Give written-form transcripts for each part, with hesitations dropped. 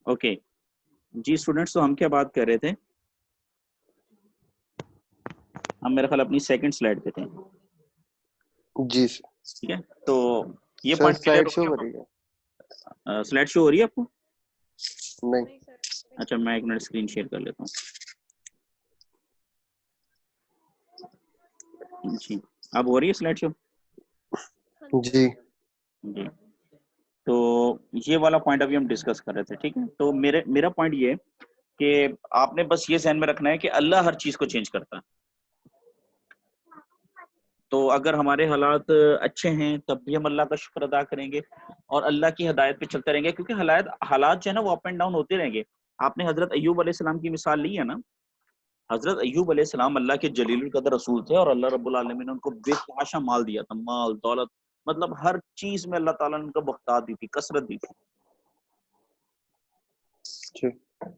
Okay جی students, تو ہم کیا بات کر رہے تھے؟ ہم میرا خیال اپنی سیکنڈ سلائڈ پہ تھے. جی ٹھیک ہے، تو یہ سر پوائنٹ کلیئر سلائڈ ہو شو گیا. کرے گا؟ سلائڈ شو ہو رہی ہے آپ کو؟ نہیں. اچھا میں ایک منٹ اسکرین شیئر کر لیتا ہوں. جی اب ہو رہی ہے سلائڈ شو؟ جی جی تو یہ والا پوائنٹ ابھی ہم ڈسکس کر رہے تھے. ٹھیک ہے، تو میرا پوائنٹ یہ ہے کہ آپ نے بس یہ ذہن میں رکھنا ہے کہ اللہ ہر چیز کو چینج کرتا ہے. تو اگر ہمارے حالات اچھے ہیں تب بھی ہم اللہ کا شکر ادا کریں گے اور اللہ کی ہدایت پہ چلتے رہیں گے، کیونکہ حالات جو ہے نا وہ اپ اینڈ ڈاؤن ہوتے رہیں گے. آپ نے حضرت ایوب علیہ السلام کی مثال لی ہے نا. حضرت ایوب علیہ السلام اللہ کے جلیل القدر رسول تھے اور اللہ رب العالمین نے ان کو بے تحاشا مال دیا تھا، مال دولت، مطلب ہر چیز میں اللہ تعالیٰ نے ان کو بختات دی تھی، کثرت دی تھی.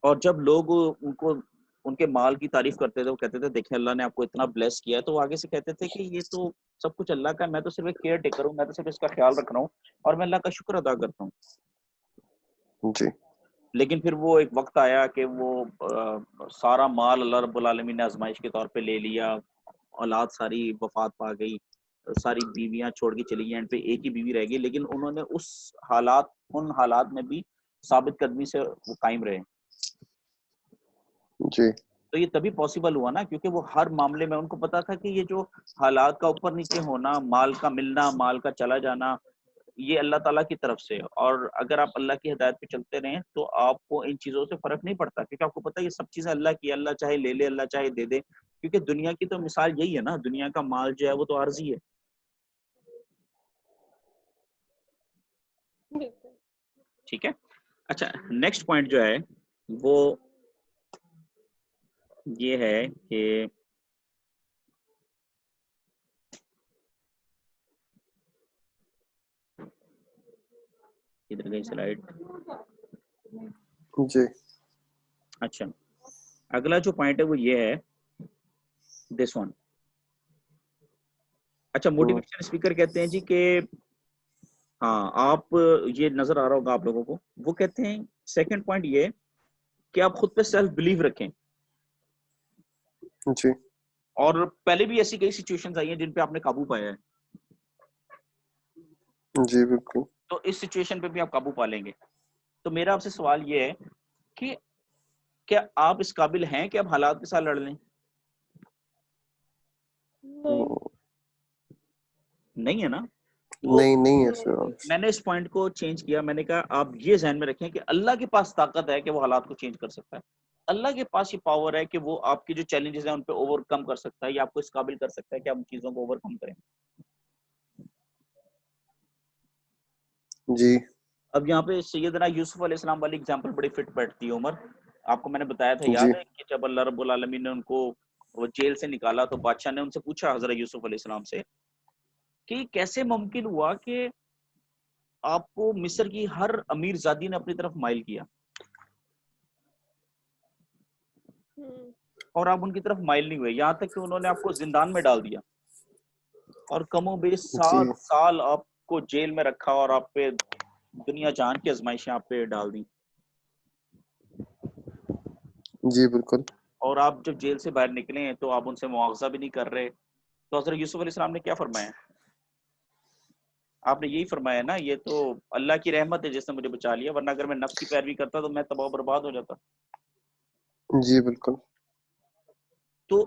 اور جب لوگ ان کے مال کی تعریف کرتے تھے، وہ کہتے تھے دیکھیں اللہ نے آپ کو اتنا بلیس کیا ہے، تو وہ آگے سے کہتے تھے کہ یہ تو سب کچھ اللہ کا ہے، میں تو صرف ایک کیئر ٹیکر ہوں، میں تو صرف اس کا خیال رکھ رہا ہوں اور میں اللہ کا شکر ادا کرتا ہوں. جی لیکن پھر وہ ایک وقت آیا کہ وہ سارا مال اللہ رب العالمین نے آزمائش کے طور پہ لے لیا، اولاد ساری وفات پا گئی، ساری بیویاں چھوڑ کے چلی گئی، اینڈ پہ ایک ہی بیوی رہ گئی، لیکن انہوں نے ان حالات میں بھی ثابت قدمی سے وہ قائم رہے. جی تو یہ تبھی پاسبل ہوا نا کیونکہ وہ ہر معاملے میں ان کو پتا تھا کہ یہ جو حالات کا اوپر نیچے ہونا، مال کا ملنا، مال کا چلا جانا، یہ اللہ تعالیٰ کی طرف سے. اور اگر آپ اللہ کی ہدایت پہ چلتے رہیں تو آپ کو ان چیزوں سے فرق نہیں پڑتا، کیونکہ آپ کو پتا ہے یہ سب چیزیں اللہ کی، اللہ چاہے لے لے، اللہ چاہے دے دے. کیونکہ دنیا کی تو مثال یہی ہے نا، دنیا کا مال جو ہے وہ تو عارضی ہے. ٹھیک ہے، اچھا نیکسٹ پوائنٹ جو ہے وہ یہ ہے کہ ادھر گئی سلائڈ. جی اچھا اگلا جو پوائنٹ ہے وہ یہ ہے دس ون. اچھا موٹیویشن اسپیکر کہتے ہیں جی کہ ہاں آپ یہ نظر آ رہا ہوگا آپ لوگوں کو، وہ کہتے ہیں سیکنڈ پوائنٹ یہ کہ آپ خود پہ سیلف بلیو رکھیں. جی اور پہلے بھی ایسی کئی سچویشنز آئی ہیں جن پہ آپ نے قابو پایا ہے، جی بالکل. تو اس سچویشن پہ بھی آپ قابو پا لیں گے. تو میرا آپ سے سوال یہ ہے کہ کیا آپ اس قابل ہیں کہ آپ حالات کے ساتھ لڑ لیں؟ نہیں ہے نا. تو نہیں ہے سر. میں نے اس پوائنٹ کو چینج کیا، میں نے کہا آپ یہ ذہن میں رکھیں کہ اللہ کے پاس طاقت ہے کہ وہ حالات کو چینج کر سکتا ہے. اللہ کے پاس یہ پاور ہے کہ وہ آپ کی جو چیلنجز ہیں ان پہ اوور کم کر سکتا ہے، یا آپ کو اس قابل کر سکتا ہے کہ آپ ان چیزوں کو اوور کم کریں. جی اب یہاں پہ سیدنا یوسف علیہ السلام والی اگزامپل بڑی فٹ بیٹھتی ہے. عمر آپ کو میں نے بتایا تھا، یاد جی ہے کہ جب اللہ رب العالمین نے ان کو وہ جیل سے نکالا تو بادشاہ نے ان سے پوچھا حضرت یوسف علیہ السلام سے کہ کیسے ممکن ہوا کہ آپ کو مصر کی ہر امیر زادی نے اپنی طرف مائل کیا اور آپ ان کی طرف مائل نہیں ہوئے، یہاں تک کہ انہوں نے آپ کو زندان میں ڈال دیا اور کم و بیش 7 سال آپ کو جیل میں رکھا اور آپ پہ دنیا جان کی آزمائشیں آپ پہ ڈال دی. جی بالکل. اور آپ جب جیل سے باہر نکلے ہیں تو آپ ان سے مواخذہ بھی نہیں کر رہے. تو حضرت یوسف علیہ السلام نے کیا فرمایا؟ آپ نے یہی فرمایا نا یہ تو اللہ کی رحمت ہے جس نے مجھے بچا لیا، ورنہ اگر میں نفس کی پیروی کرتا تو میں تباہ و برباد ہو جاتا. جی بالکل. تو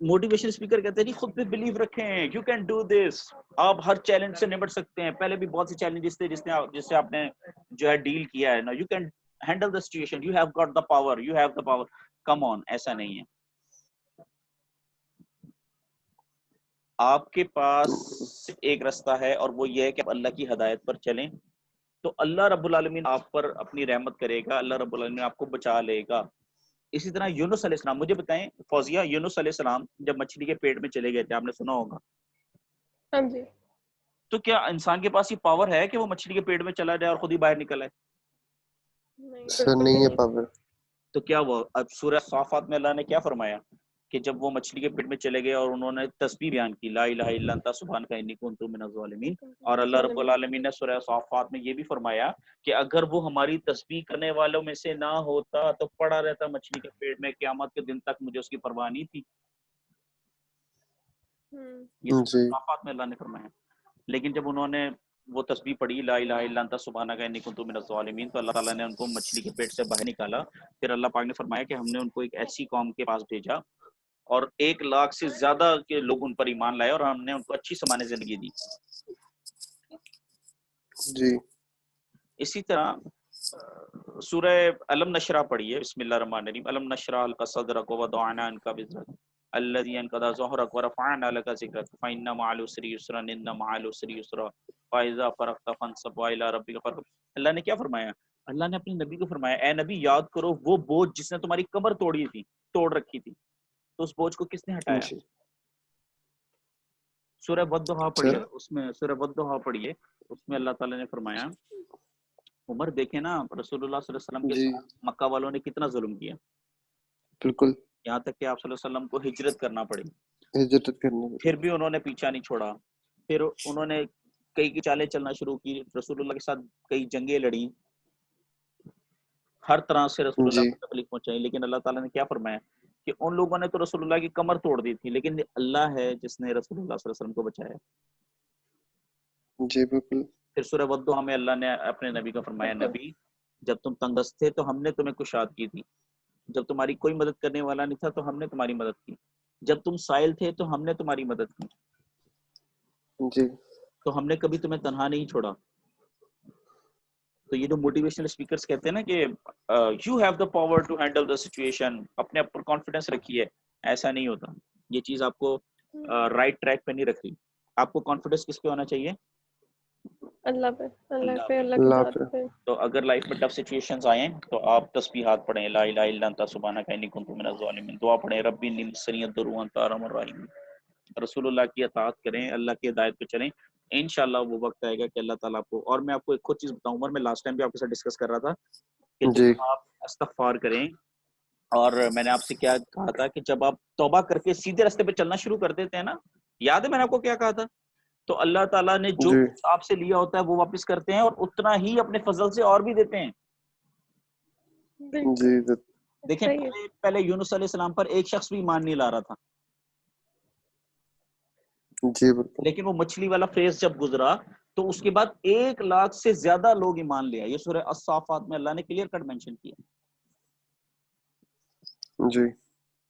موٹیویشن اسپیکر کہتے ہیں جی خود پہ بلیو رکھیں، یو کین ڈو دس، آپ ہر چیلنج سے نمٹ سکتے ہیں. پہلے بھی بہت سے چیلنجز تھے جس سے آپ نے جو ہے ڈیل کیا ہے نا. You can handle the situation, you have got the power, you have the power. Come on, ایسا نہیں ہے. آپ کے پاس ایک راستہ ہے اور وہ یہ ہے کہ آپ اللہ کی ہدایت پر چلیں تو اللہ رب العالمین آپ پر اپنی رحمت کرے گا، اللہ رب العالمین آپ کو بچا لے گا. اسی طرح یونس علیہ السلام، مجھے بتائیں فوزیہ، یونس علیہ السلام جب مچھلی کے پیٹ میں چلے گئے تھے، آپ نے سنا ہوگا، ہاں جی، تو کیا انسان کے پاس یہ پاور ہے کہ وہ مچھلی کے پیٹ میں چلا جائے اور خود ہی باہر نکل آئے؟ سر نہیں ہے پاور. تو کیا وہ اب سورہ صافات میں اللہ نے کیا فرمایا کہ جب وہ مچھلی کے پیٹ میں چلے گئے اور انہوں نے تسبیح بیان کی لا الہ الا انت سبحانک انی کنت من الظالمین، اور اللہ رب العالمین نے سورہ صافات میں یہ بھی فرمایا کہ اگر وہ ہماری تسبیح کرنے والوں میں سے نہ ہوتا تو پڑا رہتا مچھلی کے پیٹ میں، قیامت کے دن تک مجھے اس کی پرواہ نہیں تھی. یہ سورہ جی صافات میں اللہ نے فرمایا. لیکن جب انہوں نے وہ تسبیح پڑھی لا الہ الا انت سبحانک انی کنت من الظالمین، تو اللہ تعالیٰ نے ان کو مچھلی کے پیٹ سے باہر نکالا. پھر اللہ پاک نے فرمایا کہ ہم نے ان کو ایک ایسی قوم کے پاس بھیجا اور 1,00,000 سے زیادہ کے لوگ ان پر ایمان لائے اور ہم نے ان کو اچھی سمانے زندگی دی. جی اسی طرح سورہ علم نشرح پڑھیے. بسم اللہ الرحمن الرحیم. علم نشرح لک صدرک ووضعنا عنک وزرک الذی انقض ظہرک ورفعنا لک ذکرک فإن مع العسر یسرا ان مع العسر یسرا فإذا فرغت فانصب وإلی ربک فارغب. اللہ نے کیا فرمایا؟ اللہ نے اپنے نبی کو فرمایا اے نبی یاد کرو وہ بوجھ جس نے تمہاری کمر توڑ رکھی تھی، تو اس بوجھ کو کس نے ہٹایا؟ جی سورہ والضحیٰ اچھا پڑھیے. اس میں سورہ والضحیٰ پڑھیے. اس میں اللہ تعالیٰ نے فرمایا عمر دیکھیں نا رسول اللہ صلی اللہ علیہ وسلم کے جی ساتھ مکہ والوں نے کتنا ظلم کیا، بالکل یہاں تک کہ آپ صلی اللہ علیہ وسلم کو ہجرت کرنا پڑی، ہجرت کرنے پھر بھی انہوں نے پیچھا نہیں چھوڑا. پھر انہوں نے کئی کی چالیں چلنا شروع کی، رسول اللہ کے ساتھ کئی جنگیں لڑیں، ہر طرح سے رسول اللہ جی کو تکلیف پہنچائی. لیکن اللہ تعالیٰ نے کیا فرمایا کہ ان لوگوں نے تو رسول اللہ کی کمر توڑ دی تھی، لیکن اللہ ہے جس نے رسول اللہ صلی اللہ علیہ وسلم کو بچایا. جی بالکل پھر سورہ والضحیٰ میں اللہ نے اپنے نبی کو فرمایا نبی جب تم تنگست تھے تو ہم نے تمہیں کشاد کی تھی، جب تمہاری کوئی مدد کرنے والا نہیں تھا تو ہم نے تمہاری مدد کی، جب تم سائل تھے تو ہم نے تمہاری مدد کی، جی تو ہم نے کبھی تمہیں تنہا نہیں چھوڑا. تو یہ جو موٹیویشنل اسپیکرز کہتے ہیں نا کہ you have the power to handle the situation, اپنے آپ پر کانفیڈنس رکھیے، ایسا نہیں ہوتا. یہ چیز آپ کو رائٹ ٹریک پہ نہیں رکھ رہی. آپ کو کانفیڈنس کس پہ ہونا چاہیے؟ اللہ پہ، اللہ اللہ پہ، پہ. اللہ کی اللہ ذات پہ پہ. تو اگر لائف میں ٹف سچویشنز آئیں تو آپ تسبیحات پڑھیں لا الہ الا انت سبحانک انی کنت من الظالمین، دعا پڑھیں ربی انی مسنی الضر وانت ارحم الراحمین. رسول اللہ کی اطاعت کریں، اللہ کی ہدایت پہ چلیں، انشاءاللہ وہ وقت آئے گا کہ اللہ تعالیٰ آپ کو. اور میں آپ کو ایک خود چیز بتاؤں عمر، میں لاسٹ ٹائم بھی آپ کے ساتھ ڈسکس کر رہا تھا کہ جی جب آپ استغفار کریں، اور میں نے آپ سے کیا کہا تھا کہ جب آپ توبہ کر کے سیدھے راستے پہ چلنا شروع کر دیتے ہیں نا، یاد ہے میں نے آپ کو کیا کہا تھا؟ تو اللہ تعالیٰ نے جو جی آپ سے لیا ہوتا ہے وہ واپس کرتے ہیں اور اتنا ہی اپنے فضل سے اور بھی دیتے ہیں. بالکل جی دیکھیں صحیح ہے. پہلے یونس علیہ السلام پر ایک شخص بھی ایمان نہیں لا رہا تھا، جی بالکل لیکن وہ مچھلی والا فیز جب گزرا تو اس کے بعد 1,00,000 سے زیادہ لوگ ایمان لے آئے. یہ سورہ الصافات میں اللہ نے کلیئر کٹ مینشن کیا. جی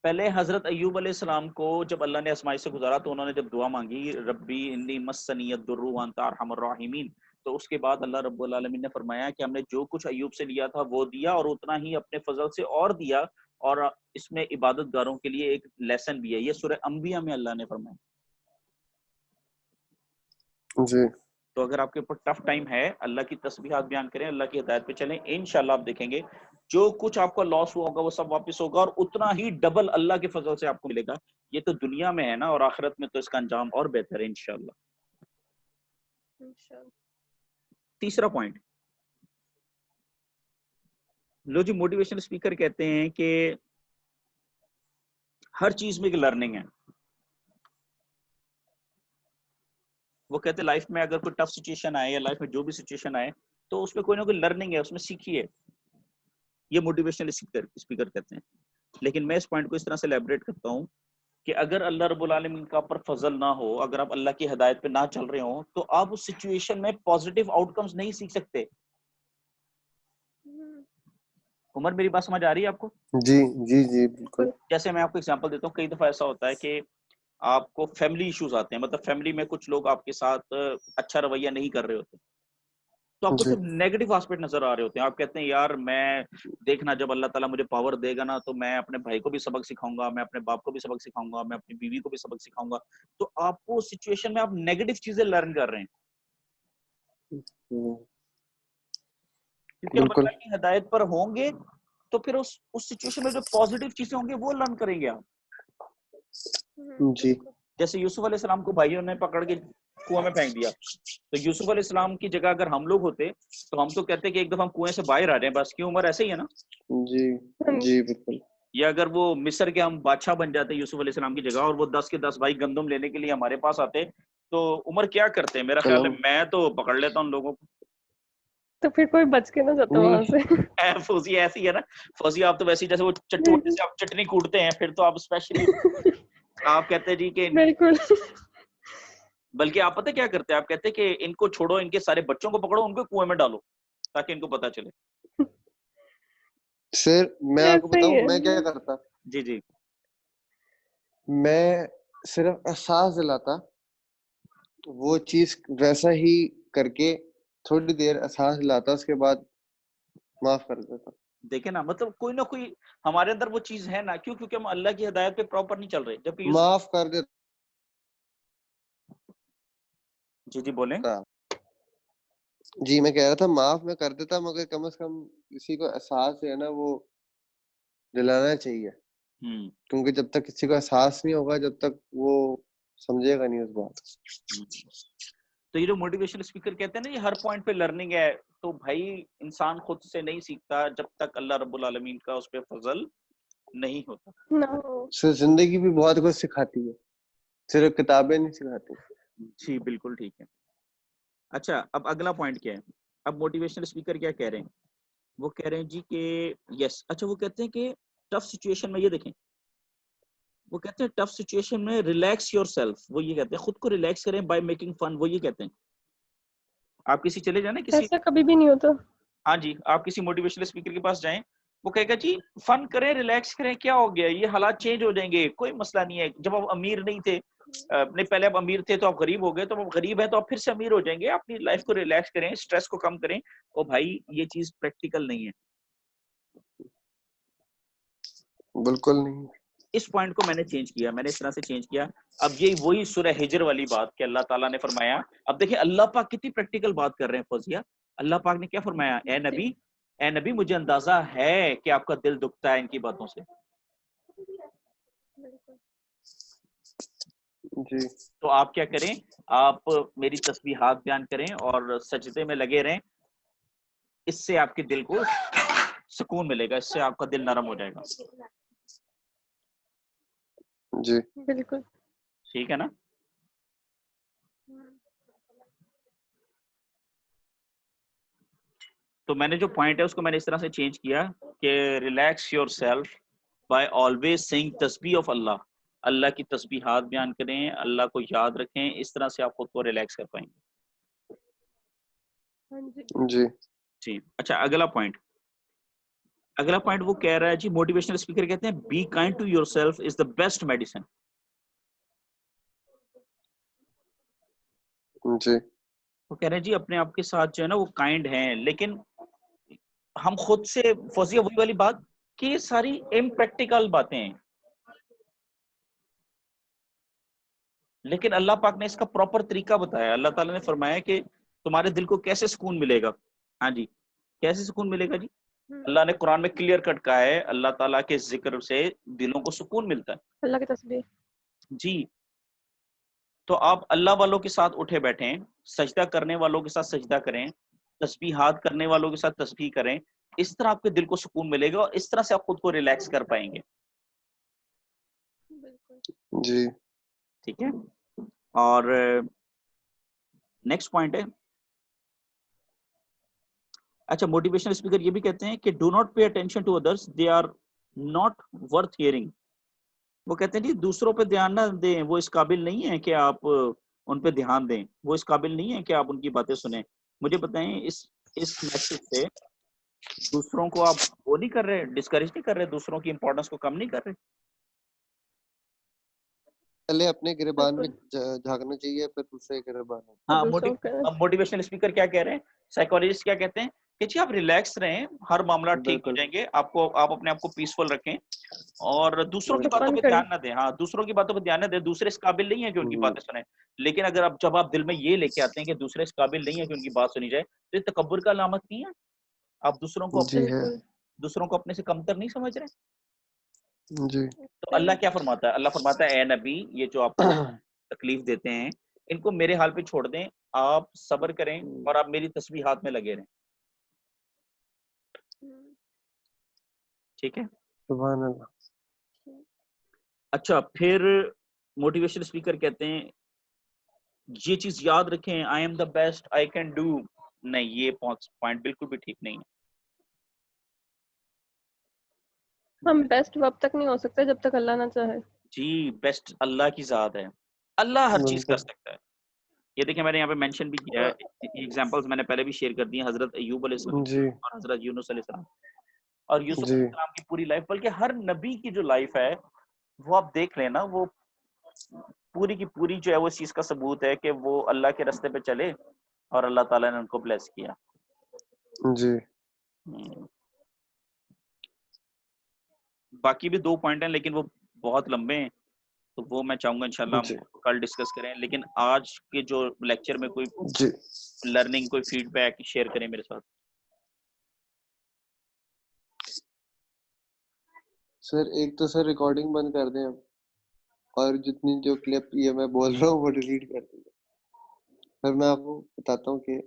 پہلے حضرت ایوب علیہ السلام کو جب اللہ نے آزمائش سے گزارا تو انہوں نے جب دعا مانگی ربی انی مسنی الضر وانت ارحم الراحمین، تو اس کے بعد اللہ رب العالمین نے فرمایا کہ ہم نے جو کچھ ایوب سے لیا تھا وہ دیا اور اتنا ہی اپنے فضل سے اور دیا، اور اس میں عبادت گاروں کے لیے ایک لیسن بھی ہے. یہ سورہ انبیاء میں اللہ نے فرمایا. جی تو اگر آپ کے اوپر ٹف ٹائم ہے اللہ کی تسبیحات بیان کریں، اللہ کی ہدایت پہ چلیں، انشاءاللہ آپ دیکھیں گے جو کچھ آپ کا لاس ہوا ہوگا وہ سب واپس ہوگا، اور اتنا ہی ڈبل اللہ کے فضل سے آپ کو ملے گا. یہ تو دنیا میں ہے نا، اور آخرت میں تو اس کا انجام اور بہتر ہے انشاءاللہ. انشاءاللہ. تیسرا پوائنٹ، لو جی موٹیویشنل اسپیکر کہتے ہیں کہ ہر چیز میں ایک لرننگ ہے. وہ کہتے ہیں لائف میں اگر کوئی ٹف سچویشن آئے یا لائف میں جو بھی سچویشن آئے تو اس میں کوئی نہ کوئی لرننگ ہے، اس میں سیکھیے. یہ موٹیویشنل اسپیکر کہتے ہیں. لیکن میں اس پوائنٹ کو اس طرح سے ایلیبریٹ کرتا ہوں کہ اگر اللہ رب العالمین کا پر فضل نہ ہو، اگر آپ اللہ کی ہدایت پہ نہ چل رہے ہوں تو آپ اس سچویشن میں پازیٹیو آؤٹ کمز نہیں سیکھ سکتے. عمر میری بات سمجھ آ رہی ہے آپ کو؟ جی جی جی بالکل جیسے میں آپ کو ایگزامپل دیتا ہوں، کئی دفعہ ایسا ہوتا ہے کہ آپ کو فیملی ایشوز آتے ہیں، مطلب فیملی میں کچھ لوگ آپ کے ساتھ اچھا رویہ نہیں کر رہے ہوتے، تو آپ کو جی صرف نیگیٹو آسپیکٹ نظر آ رہے ہوتے ہیں. آپ کہتے ہیں یار میں دیکھنا جب اللہ تعالیٰ مجھے پاور دے گا نا تو میں اپنے بھائی کو بھی سبق سکھاؤں گا، میں اپنے باپ کو بھی سبق سکھاؤں گا، میں اپنی بیوی کو بھی سبق سکھاؤں گا. تو آپ کو سچویشن میں آپ نیگیٹو چیزیں لرن کر رہے ہیں، کیونکہ آپ بالکل اللہ کی ہدایت پر ہوں گے تو پھر اس سچویشن میں جو پازیٹیو چیزیں ہوں گے وہ لرن کریں گے آپ. جی جیسے یوسف علیہ السلام کو بھائیوں نے پکڑ کے کنویں میں پھینک دیا، تو یوسف علیہ السلام کی جگہ اگر ہم لوگ ہوتے تو ہم تو کہتے کہ ایک دفعہ ہم کنویں سے باہر آ رہے ہیں بس. کیوں عمر ایسے ہی ہے نا؟ جی جی بالکل یا اگر وہ مصر کے ہم بادشاہ بن جاتے یوسف علیہ السلام کی جگہ اور وہ 10 کے 10 بھائی گندم لینے کے لیے ہمارے پاس آتے تو عمر کیا کرتے؟ میرا خیال ہے میں تو پکڑ لیتا ان لوگوں کو. تو پھر کوئی بچ کے نہ جاتا وہاں سے. فوزی ایسی ہے نا, فوزی آپ تو ویسے جیسے وہ چٹوٹے سے آپ چٹنی کوٹتے ہیں, پھر تو آپ اسپیشلی آپ کہتے ہیں جی کہ بالکل. بلکہ آپ پتہ کیا کرتے ہیں, آپ کہتے ہیں کہ ان کو چھوڑو, ان کے سارے بچوں کو پکڑو, ان کو کنویں میں ڈالو تاکہ ان کو پتا چلے. سر میں آپ کو ایسے ہی بتاؤں ہے. میں کیا کرتا, جی جی میں صرف احساس دلاتا, وہ چیز ویسا ہی کر کے تھوڑی دیر احساس دلاتا, اس کے بعد معاف کر دیتا. دیکھیں نا, مطلب کوئی نہ کوئی ہمارے اندر وہ چیز ہے نا, کیوں؟ کیونکہ ہم اللہ کی ہدایت پہ پراپر نہیں چل رہے. جب معاف کر دیتا. جی جی بولیں. جی میں کہہ رہا تھا معاف میں کر دیتا, مگر کم از کم کسی کو احساس ہے نا وہ دلانا چاہیے, کیونکہ جب تک کسی کو احساس نہیں ہوگا, جب تک وہ سمجھے گا نہیں اس بات. تو یہ جو موٹیویشنل اسپیکر کہتے ہیں نا, یہ ہر پوائنٹ پہ لرننگ ہے. تو بھائی انسان خود سے نہیں سیکھتا جب تک اللہ رب العالمین کا اس پہ فضل نہیں ہوتا. زندگی بھی بہت کچھ سکھاتی ہے, صرف کتابیں نہیں سکھاتی. جی بالکل ٹھیک ہے. اچھا اب اگلا پوائنٹ کیا ہے؟ اب موٹیویشنل اسپیکر کیا کہہ رہے ہیں؟ وہ کہہ رہے ہیں جی کہ یس, اچھا وہ کہتے ہیں کہ ٹف سچویشن میں, یہ دیکھیں وہ کہتے ہیں ٹف سچویشن میں ریلیکس یور سیلف, وہ یہ کہتے ہیں خود کو ریلیکس کریں بائی میکنگ فن. وہ یہ کہتے ہیں آپ کسی چلے جائیں نا کسی, ایسا کبھی بھی نہیں ہوتا. ہاں جی, آپ کسی موٹیویشنل اسپیکر کے پاس جائیں, وہ کہے گا جی فن کریں, ریلیکس کریں, کیا ہو گیا, یہ حالات چینج ہو جائیں گے, کوئی مسئلہ نہیں ہے. جب آپ امیر نہیں تھے, نہیں پہلے آپ امیر تھے تو آپ غریب ہو گئے, تو آپ غریب ہیں تو آپ پھر سے امیر ہو جائیں گے. اپنی لائف کو ریلیکس کریں, اسٹریس کو کم کریں. او بھائی یہ چیز پریکٹیکل نہیں ہے, بالکل نہیں. اس پوائنٹ کو میں نے چینج کیا, میں نے اس طرح سے چینج کیا. اب یہ وہی سورہ ہجر والی بات کہ اللہ تعالیٰ نے فرمایا, اب دیکھیں اللہ پاک کتنی پریکٹیکل بات کر رہے ہیں فوزیہ. اللہ پاک نے کیا فرمایا, اے نبی مجھے اندازہ ہے کہ آپ کا دل دکھتا ہے ان کی باتوں سے. جی تو آپ کیا کریں, آپ میری تسبیحات بیان کریں اور سجدے میں لگے رہیں, اس سے آپ کے دل کو سکون ملے گا, اس سے آپ کا دل نرم ہو جائے گا. جی بالکل ٹھیک ہے نا. تو میں نے جو پوائنٹ ہے اس کو میں نے اس طرح سے چینج کیا کہ relax yourself by always saying تسبیح آف اللہ, اللہ کی تسبیحات بیان کریں, اللہ کو یاد رکھیں, اس طرح سے آپ خود کو ریلیکس کر پائیں گے. جی جی اچھا اگلا پوائنٹ وہ کہہ رہا ہے جی, موٹیویشنل اسپیکر کہتے ہیں be kind to yourself is the best medicine. جی وہ کہہ رہے ہیں جی اپنے آپ کے ساتھ جو ہے نا وہ کائنڈ ہیں, لیکن ہم خود سے فوزیہ وہی والی بات کہ یہ ساری امپریکٹیکل باتیں ہیں, لیکن اللہ پاک نے اس کا پراپر طریقہ بتایا. اللہ تعالیٰ نے فرمایا کہ تمہارے دل کو کیسے سکون ملے گا. ہاں جی, کیسے سکون ملے گا جی؟ اللہ نے قرآن میں کلیئر کٹ کہا ہے, اللہ تعالیٰ کے ذکر سے دلوں کو سکون ملتا ہے. اللہ کی تسبیح. جی تو آپ اللہ والوں کے ساتھ اٹھے بیٹھیں, سجدہ کرنے والوں کے ساتھ سجدہ کریں, تسبیحات کرنے والوں کے ساتھ تسبیح کریں, اس طرح آپ کے دل کو سکون ملے گا اور اس طرح سے آپ خود کو ریلیکس کر پائیں گے. جی ٹھیک ہے. اور نیکسٹ پوائنٹ ہے, اچھا موٹیویشنل اسپیکر یہ بھی کہتے ہیں کہ do not pay attention to others, they are not worth hearing. وہ کہتے ہیں جی دوسروں پہ دھیان نہ دیں, وہ اس قابل نہیں ہے کہ آپ ان پہ دھیان دیں, وہ اس قابل نہیں ہے کہ آپ ان کی باتیں سنیں. مجھے بتائیں اس میسج سے دوسروں کو آپ وہ نہیں کر رہے, ڈسکریج نہیں کر رہے, دوسروں کی امپورٹنس کو کم نہیں کر رہے. پہلے اپنے گریبان میں جھانکنا چاہیے, پھر دوسرے گریبان میں. ہاں موٹیویشنل اسپیکر کیا کہہ رہے ہیں, سائیکالوجسٹ کیا کہتے ہیں کہ جی آپ ریلیکس رہیں, ہر معاملہ ٹھیک ہو جائیں گے, آپ اپنے آپ کو پیسفل رکھیں اور دوسروں کی باتوں پہ دھیان نہ دیں. ہاں دوسروں کی باتوں پہ دھیان نہ دیں, دوسرے اس قابل نہیں ہے کہ ان کی باتیں سنیں. لیکن اگر جب آپ دل میں یہ لے کے آتے ہیں کہ دوسرے اس قابل نہیں ہے کہ ان کی بات سنی جائے, تو یہ تکبر کا علامت نہیں ہے. آپ دوسروں کو اپنے سے کمتر نہیں سمجھ رہے. جی تو اللہ کیا فرماتا ہے, اللہ فرماتا ہے اے نبی یہ جو آپ کو تکلیف دیتے ہیں ان کو میرے حال پہ چھوڑ دیں, آپ صبر کریں اور آپ میری تسبیحات میں لگے رہیں. ٹھیک ہے. سبحان اللہ. اچھا پھر موٹیویشن اسپیکر کہتے ہیں یہ چیز یاد رکھیں I am the best I can do. نہیں یہ پوائنٹ بالکل بھی ٹھیک نہیں ہے. ہم بیسٹ وقت تک نہیں ہو سکتے جب تک اللہ نہ چاہے. جی بیسٹ اللہ کی ذات ہے, اللہ ہر چیز کر سکتا ہے. یہ دیکھیں میں نے یہاں پہ مینشن بھی کیا ہے, ایگزامپلز میں نے پہلے بھی شیئر کر دی ہیں, حضرت ایوب علیہ السلام جی اور حضرت یونس علیہ السلام اور یوسف جی علیہ السلام کی پوری لائف, بلکہ ہر نبی کی جو لائف ہے وہ آپ دیکھ لیں نا, وہ پوری کی پوری جو ہے وہ اس چیز کا ثبوت ہے کہ وہ اللہ کے راستے پہ چلے اور اللہ تعالیٰ نے ان کو بلیس کیا. جی باقی بھی 2 پوائنٹ ہیں لیکن وہ بہت لمبے ہیں, تو وہ میں چاہوں گا انشاءاللہ جی ہم کل ڈسکس کریں. لیکن آج کے جو لیکچر میں کوئی جی لرننگ, کوئی فیڈ بیک شیئر کریں میرے ساتھ. سر ایک تو سر ریکارڈنگ بند کر دیں اور جتنی جو کلپ یہ میں بول رہا ہوں وہ ڈیلیٹ کر دیں. سر میں آپ کو بتاتا ہوں کہ